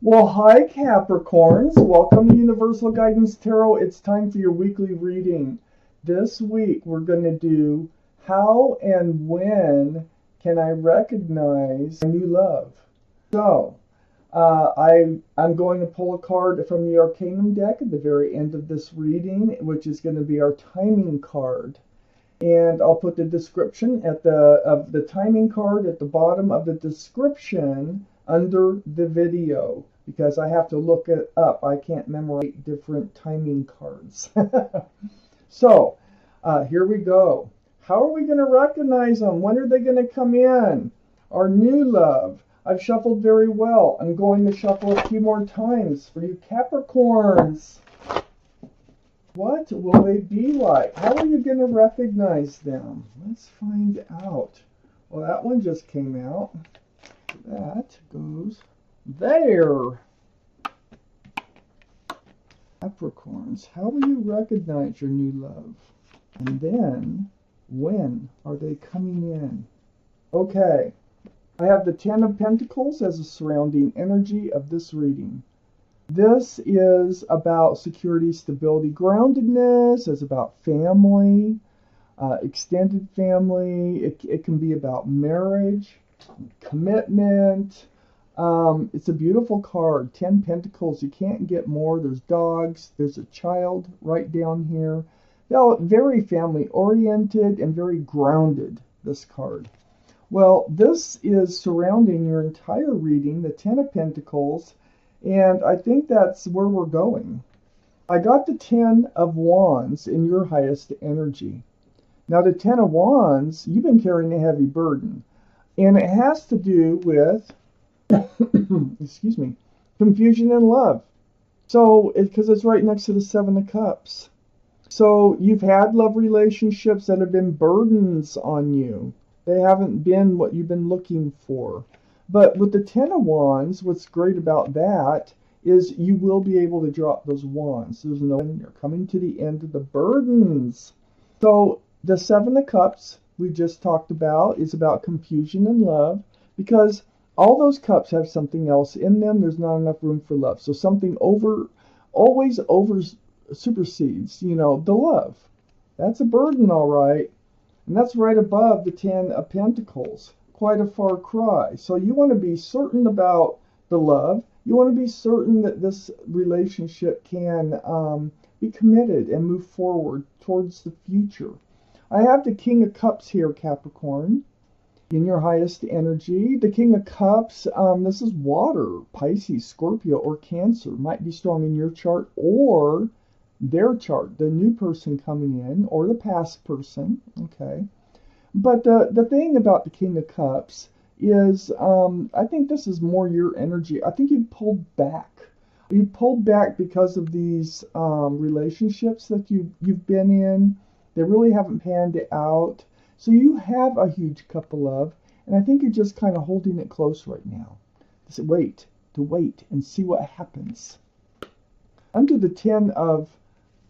Well, hi Capricorns. Welcome to Universal Guidance Tarot. It's time for your weekly reading. This week we're going to do how and when can I recognize a new love. So, I'm going to pull a card from the Arcanum deck at the very end of this reading, which is going to be our timing card. And I'll put the description of the timing card at the bottom of the description under the video, because I have to look it up. I can't memorize different timing cards. So, here we go. How are we going to recognize them? When are they going to come in? Our new love. I've shuffled very well. I'm going to shuffle a few more times for you Capricorns. What will they be like? How are you going to recognize them? Let's find out. Well, that one just came out. That goes there. Capricorns, how will you recognize your new love? And then, when are they coming in? Okay, I have the Ten of Pentacles as a surrounding energy of this reading. This is about security, stability, groundedness. It's about family, extended family. It can be about marriage, commitment. It's a beautiful card. 10 Pentacles. You can't get more. There's dogs. There's a child right down here. Very family oriented and very grounded, this card. Well, this is surrounding your entire reading, the 10 of Pentacles. And I think that's where we're going. I got the 10 of Wands in your highest energy. Now the 10 of Wands, you've been carrying a heavy burden. And it has to do with, excuse me, confusion and love. So, because it's right next to the 7 of Cups. So you've had love relationships that have been burdens on you. They haven't been what you've been looking for. But with the 10 of Wands, what's great about that is you will be able to drop those wands. There's no, you're coming to the end of the burdens. So the 7 of Cups we just talked about is about confusion and love, because all those cups have something else in them. There's not enough room for love. So something always supersedes, the love. That's a burden, all right. And that's right above the 10 of Pentacles. Quite a far cry. So you want to be certain about the love. You want to be certain that this relationship can be committed and move forward towards the future. I have the King of Cups here, Capricorn, in your highest energy. The King of Cups, this is water, Pisces, Scorpio, or Cancer. Might be strong in your chart or their chart, the new person coming in, or the past person, okay? But the thing about the King of Cups is, I think this is more your energy. I think you've pulled back. You pulled back because of these relationships that you've been in. They really haven't panned out. So you have a huge cup of love, and I think you're just kind of holding it close right now. Just wait and see what happens. Under the 10 of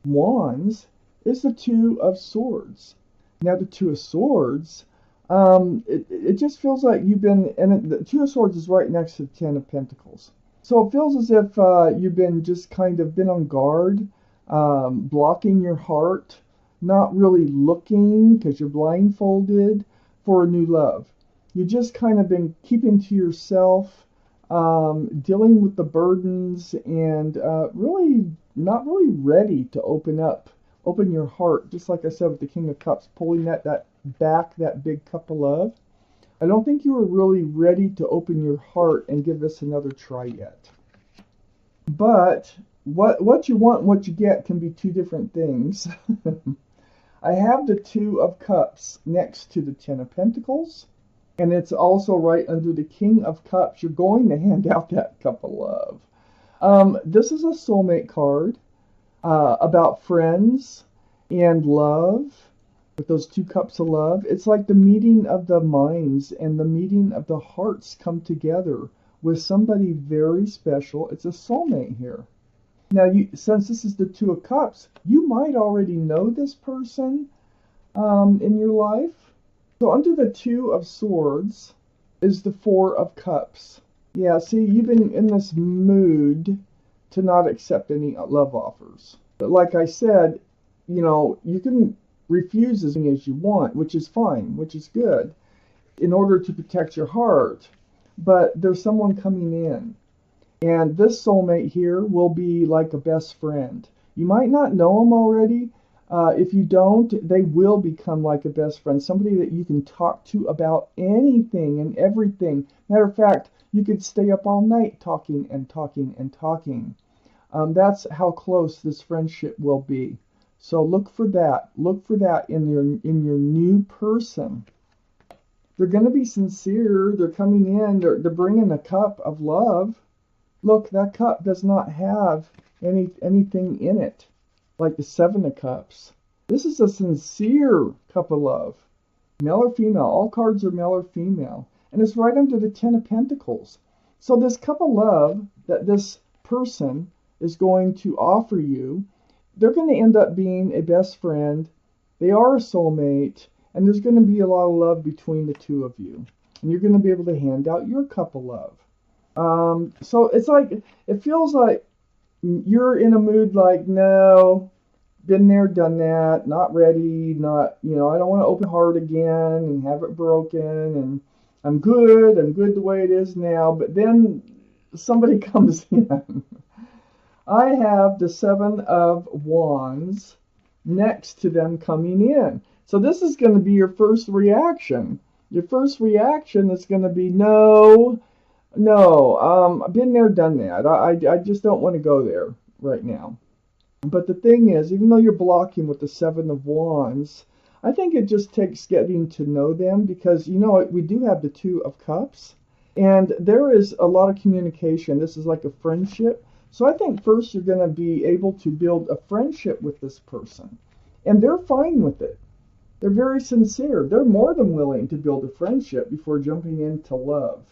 Wands is the 2 of Swords. Now the 2 of Swords, it just feels like you've been, and the 2 of Swords is right next to the 10 of Pentacles. So it feels as if you've been just kind of been on guard, blocking your heart, not really looking because you're blindfolded for a new love. You've just kind of been keeping to yourself, dealing with the burdens, and really not really ready to open your heart, just like I said with the King of Cups, pulling that big cup of love. I don't think you were really ready to open your heart and give this another try yet. But what you want and what you get can be two different things. I have the 2 of Cups next to the 10 of Pentacles, and it's also right under the King of Cups. You're going to hand out that cup of love. This is a soulmate card. About friends and love, with those 2 cups of love. It's like the meeting of the minds and the meeting of the hearts come together with somebody very special. It's a soulmate here. Now, since this is the 2 of Cups, you might already know this person in your life. So under the 2 of Swords is the 4 of Cups. Yeah, see, you've been in this mood to not accept any love offers. But like I said, you can refuse as many as you want, which is fine, which is good, in order to protect your heart. But there's someone coming in. And this soulmate here will be like a best friend. You might not know them already. If you don't, they will become like a best friend. Somebody that you can talk to about anything and everything. Matter of fact, you could stay up all night talking and talking and talking. That's how close this friendship will be. So look for that. Look for that in your new person. They're going to be sincere. They're coming in. They're bringing a cup of love. Look, that cup does not have anything in it, like the Seven of Cups. This is a sincere cup of love. Male or female. All cards are male or female. And it's right under the Ten of Pentacles. So this cup of love that this person is going to offer you, they're going to end up being a best friend. They are a soulmate. And there's going to be a lot of love between the two of you. And you're going to be able to hand out your cup of love. So it's like, it feels like you're in a mood like, no, been there, done that, not ready, not, I don't want to open heart again and have it broken, and I'm good the way it is now, but then somebody comes in. I have the Seven of Wands next to them coming in. So this is going to be your first reaction. Your first reaction is going to be, no, I've been there, done that. I just don't want to go there right now. But the thing is, even though you're blocking with the Seven of Wands, I think it just takes getting to know them, because, we do have the Two of Cups, and there is a lot of communication. This is like a friendship. So I think first you're going to be able to build a friendship with this person, and they're fine with it. They're very sincere. They're more than willing to build a friendship before jumping into love.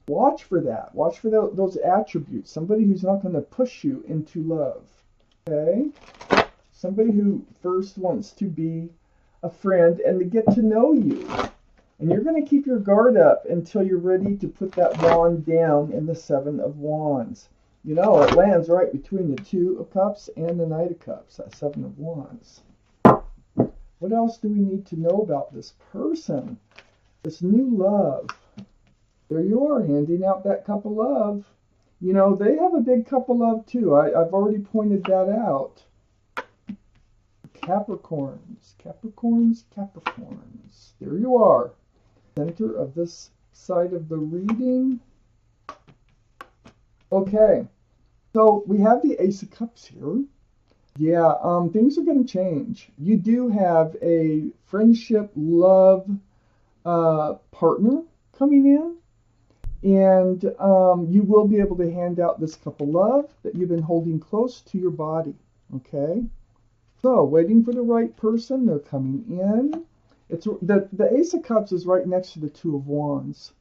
Watch for that. Watch for those attributes. Somebody who's not going to push you into love. Okay? Somebody who first wants to be a friend and to get to know you. And you're going to keep your guard up until you're ready to put that wand down in the Seven of Wands. It lands right between the Two of Cups and the Knight of Cups, that Seven of Wands. What else do we need to know about this person? This new love. There you are, handing out that cup of love. They have a big cup of love too. I've already pointed that out. Capricorns. There you are. Center of this side of the reading. Okay. So we have the Ace of Cups here. Yeah, things are going to change. You do have a friendship, love partner coming in. And you will be able to hand out this cup of love that you've been holding close to your body. Okay? So, waiting for the right person. They're coming in. It's the Ace of Cups is right next to the Two of Wands.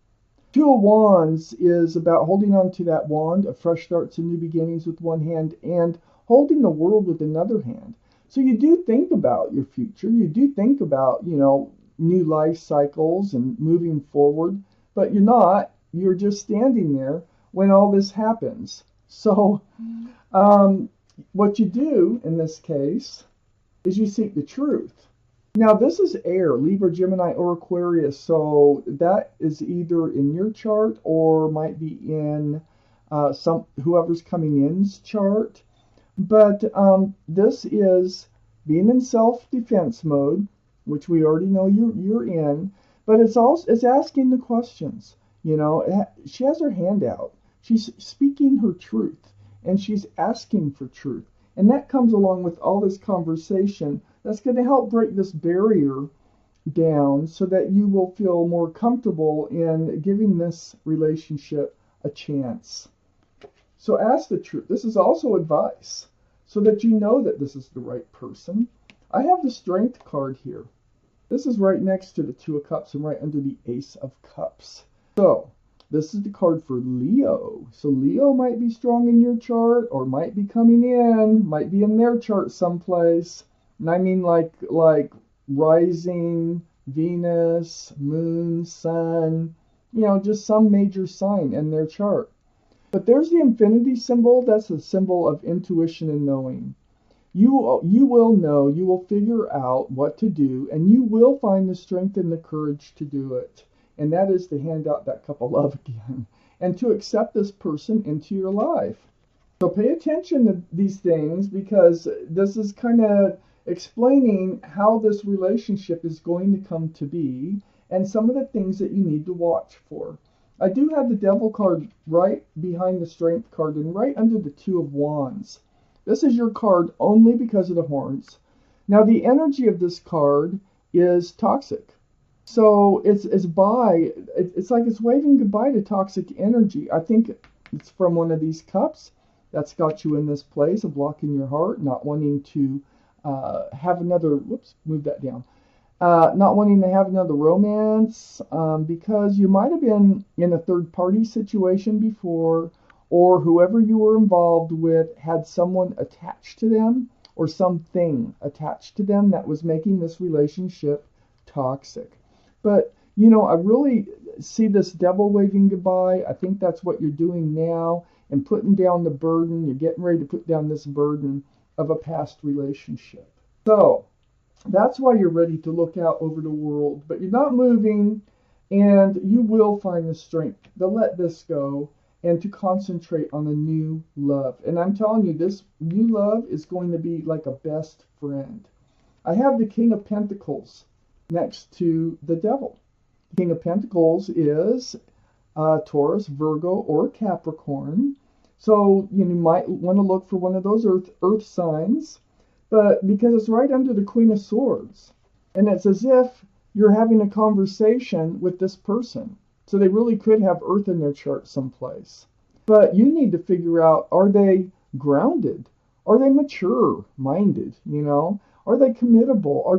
Two of Wands is about holding on to that wand of fresh starts and new beginnings with one hand, and holding the world with another hand. So you do think about your future. You do think about, new life cycles and moving forward. But you're not. You're just standing there when all this happens. So what you do in this case is you seek the truth. Now, this is air, Libra, Gemini, or Aquarius. So that is either in your chart or might be in whoever's coming in's chart. But this is being in self-defense mode, which we already know you're in. But it's asking the questions. She has her hand out. She's speaking her truth, and she's asking for truth. And that comes along with all this conversation that's going to help break this barrier down so that you will feel more comfortable in giving this relationship a chance. So ask the truth. This is also advice so that you know that this is the right person. I have the Strength card here. This is right next to the Two of Cups and right under the Ace of Cups. So, this is the card for Leo. So Leo might be strong in your chart, or might be coming in, might be in their chart someplace. And I mean like rising, Venus, Moon, Sun. just some major sign in their chart. But there's the infinity symbol. That's a symbol of intuition and knowing. You will know, you will figure out what to do, and you will find the strength and the courage to do it. And that is to hand out that cup of love again and to accept this person into your life. So pay attention to these things, because this is kind of explaining how this relationship is going to come to be and some of the things that you need to watch for. I do have the Devil card right behind the Strength card and right under the Two of Wands. This is your card only because of the horns. Now, the energy of this card is toxic. So it's like it's waving goodbye to toxic energy. I think it's from one of these cups that's got you in this place of blocking your heart, not wanting to have another, move that down. Not wanting to have another romance, because you might have been in a third-party situation before, or whoever you were involved with had someone attached to them or something attached to them that was making this relationship toxic. But, I really see this devil waving goodbye. I think that's what you're doing now, and putting down the burden. You're getting ready to put down this burden of a past relationship. So that's why you're ready to look out over the world, but you're not moving, and you will find the strength to let this go and to concentrate on a new love. And I'm telling you, this new love is going to be like a best friend. I have the King of Pentacles next to the Devil. The King of Pentacles is Taurus, Virgo, or Capricorn. So you might want to look for one of those earth signs. But because it's right under the Queen of Swords, and it's as if you're having a conversation with this person. So they really could have earth in their chart someplace. But you need to figure out, are they grounded? Are they mature-minded? Are they committable? Or,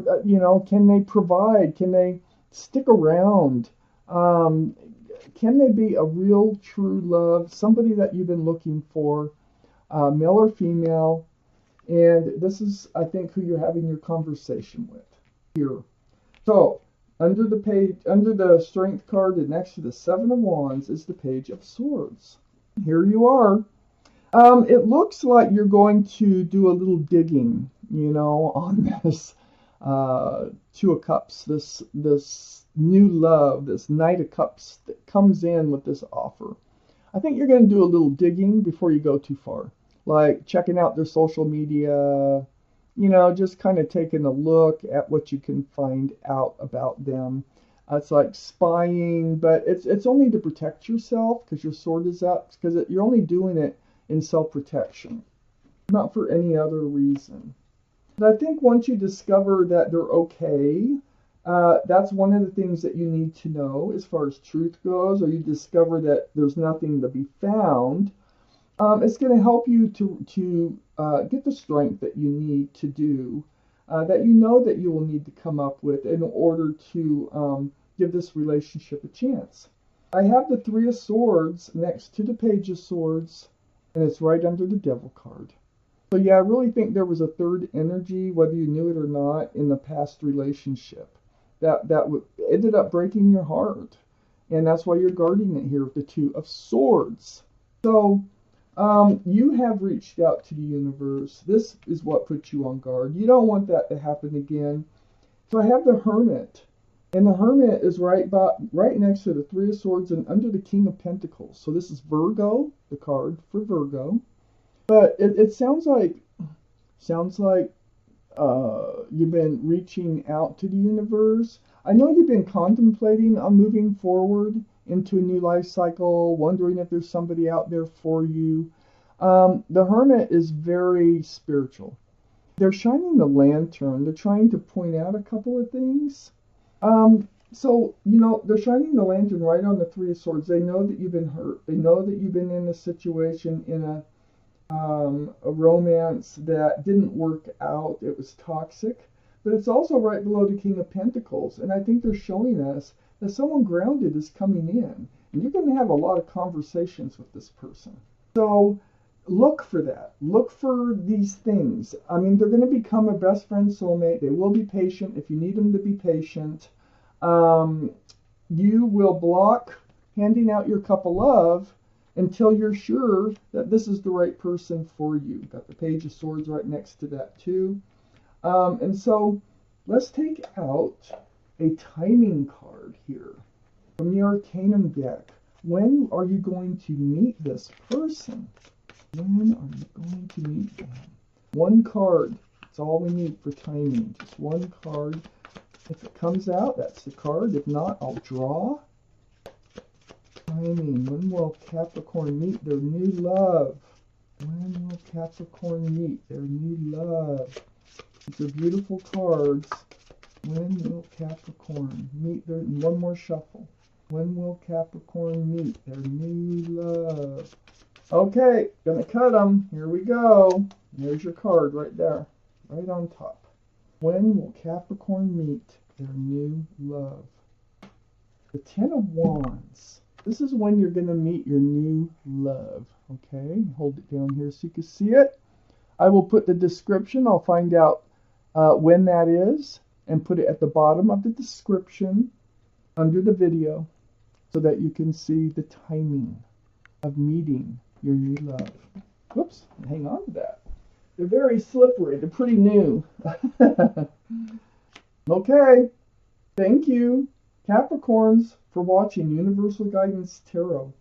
can they provide? Can they stick around? Can they be a real, true love? Somebody that you've been looking for, male or female? And this is, I think, who you're having your conversation with here. So, under the Strength card and next to the Seven of Wands is the Page of Swords. Here you are. It looks like you're going to do a little digging, on this Two of Cups, this new love, this Knight of Cups that comes in with this offer. I think you're going to do a little digging before you go too far. Like checking out their social media, just kind of taking a look at what you can find out about them. It's like spying, but it's only to protect yourself because your sword is up, because you're only doing it in self-protection, not for any other reason. But I think once you discover that they're okay, that's one of the things that you need to know as far as truth goes, or you discover that there's nothing to be found. It's going to help you to get the strength that you need to do, that that you will need to come up with in order to give this relationship a chance. I have the Three of Swords next to the Page of Swords, and it's right under the Devil card. So yeah, I really think there was a third energy, whether you knew it or not, in the past relationship that ended up breaking your heart. And that's why you're guarding it here with the Two of Swords. So you have reached out to the universe. This is what puts you on guard. You don't want that to happen again. So I have the Hermit. And the Hermit is right next to the Three of Swords and under the King of Pentacles. So this is Virgo, the card for Virgo. But it sounds like you've been reaching out to the universe. I know you've been contemplating on moving forward into a new life cycle, wondering if there's somebody out there for you. The Hermit is very spiritual. They're shining the lantern. They're trying to point out a couple of things. So, they're shining the lantern right on the Three of Swords. They know that you've been hurt. They know that you've been in a situation, in a romance that didn't work out. It was toxic. But it's also right below the King of Pentacles. And I think they're showing us that someone grounded is coming in. And you're going to have a lot of conversations with this person. So look for that. Look for these things. I mean, they're going to become a best friend soulmate. They will be patient if you need them to be patient. You will block handing out your cup of love until you're sure that this is the right person for you. Got the Page of Swords right next to that too. And so let's take out a timing card here from the Arcanum deck. When are you going to meet this person? When are you going to meet them? One card. That's all we need for timing. Just one card. If it comes out, that's the card. If not, I'll draw. Timing. When will Capricorn meet their new love? When will Capricorn meet their new love? These are beautiful cards. When will Capricorn meet their... One more shuffle. When will Capricorn meet their new love? Okay, gonna cut them. Here we go. There's your card right there. Right on top. When will Capricorn meet their new love? The Ten of Wands. This is when you're going to meet your new love. Okay, hold it down here so you can see it. I will put the description. I'll find out when that is and put it at the bottom of the description under the video so that you can see the timing of meeting your new love. Whoops, hang on to that. They're very slippery. They're pretty new. Okay, thank you, Capricorns, for watching Universal Guidance Tarot.